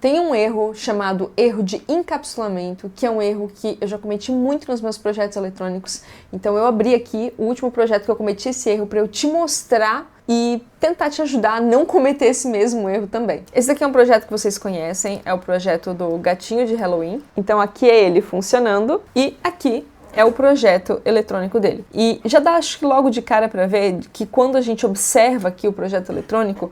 Tem um erro chamado erro de encapsulamento, que é um erro que eu já cometi muito nos meus projetos eletrônicos. Então eu abri aqui o último projeto que eu cometi esse erro para eu te mostrar e tentar te ajudar a não cometer esse mesmo erro também. Esse daqui é um projeto que vocês conhecem, é o projeto do gatinho de Halloween. Então aqui é ele funcionando e aqui é o projeto eletrônico dele. E já dá, acho que logo de cara para ver que quando a gente observa aqui o projeto eletrônico,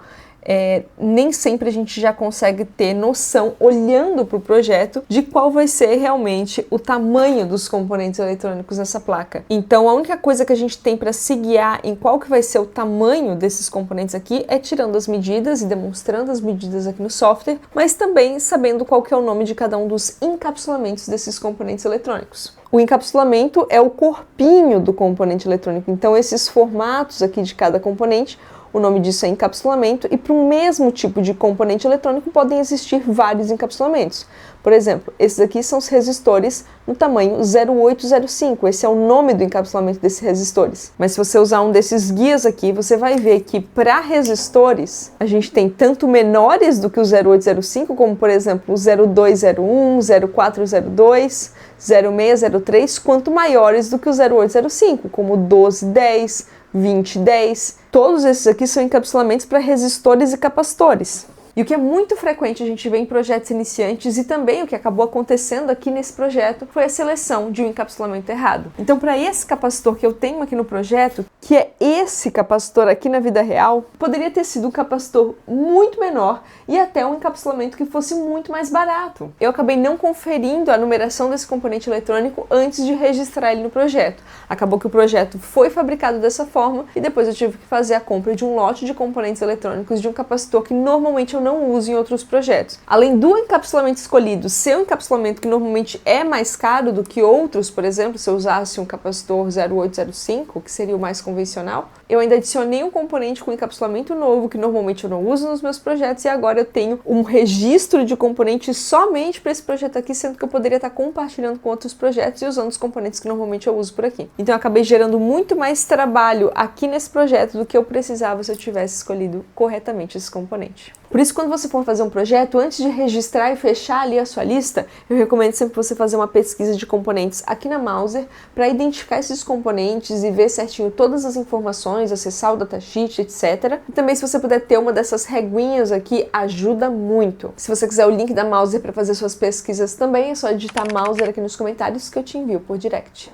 nem sempre a gente já consegue ter noção, olhando para o projeto, de qual vai ser realmente o tamanho dos componentes eletrônicos nessa placa. Então a única coisa que a gente tem para se guiar em qual que vai ser o tamanho desses componentes aqui é tirando as medidas e demonstrando as medidas aqui no software, mas também sabendo qual que é o nome de cada um dos encapsulamentos desses componentes eletrônicos. O encapsulamento é o corpinho do componente eletrônico, então esses formatos aqui de cada componente, o nome disso é encapsulamento, e para o mesmo tipo de componente eletrônico podem existir vários encapsulamentos. Por exemplo, esses aqui são os resistores no tamanho 0805, esse é o nome do encapsulamento desses resistores. Mas se você usar um desses guias aqui, você vai ver que para resistores, a gente tem tanto menores do que o 0805, como por exemplo o 0201, 0402, 0603, quanto maiores do que o 0805, como o 1210, 2010. Todos esses aqui são encapsulamentos para resistores e capacitores. E o que é muito frequente a gente ver em projetos iniciantes e também o que acabou acontecendo aqui nesse projeto foi a seleção de um encapsulamento errado. Então, para esse capacitor que eu tenho aqui no projeto, que é esse capacitor aqui na vida real, poderia ter sido um capacitor muito menor e até um encapsulamento que fosse muito mais barato. Eu acabei não conferindo a numeração desse componente eletrônico antes de registrar ele no projeto. Acabou que o projeto foi fabricado dessa forma e depois eu tive que fazer a compra de um lote de componentes eletrônicos de um capacitor que normalmente eu não uso em outros projetos. Além do encapsulamento escolhido ser um encapsulamento que normalmente é mais caro do que outros, por exemplo, se eu usasse um capacitor 0805, que seria o mais convencional, eu ainda adicionei um componente com encapsulamento novo, que normalmente eu não uso nos meus projetos, e agora eu tenho um registro de componentes somente para esse projeto aqui, sendo que eu poderia estar compartilhando com outros projetos e usando os componentes que normalmente eu uso por aqui. Então eu acabei gerando muito mais trabalho aqui nesse projeto do que eu precisava se eu tivesse escolhido corretamente esse componente. Por isso, quando você for fazer um projeto, antes de registrar e fechar ali a sua lista, eu recomendo sempre você fazer uma pesquisa de componentes aqui na Mouser para identificar esses componentes e ver certinho todas as informações, acessar o datasheet, etc. E também, se você puder ter uma dessas reguinhas aqui, ajuda muito. Se você quiser o link da Mouser para fazer suas pesquisas também, é só digitar Mouser aqui nos comentários que eu te envio por direct.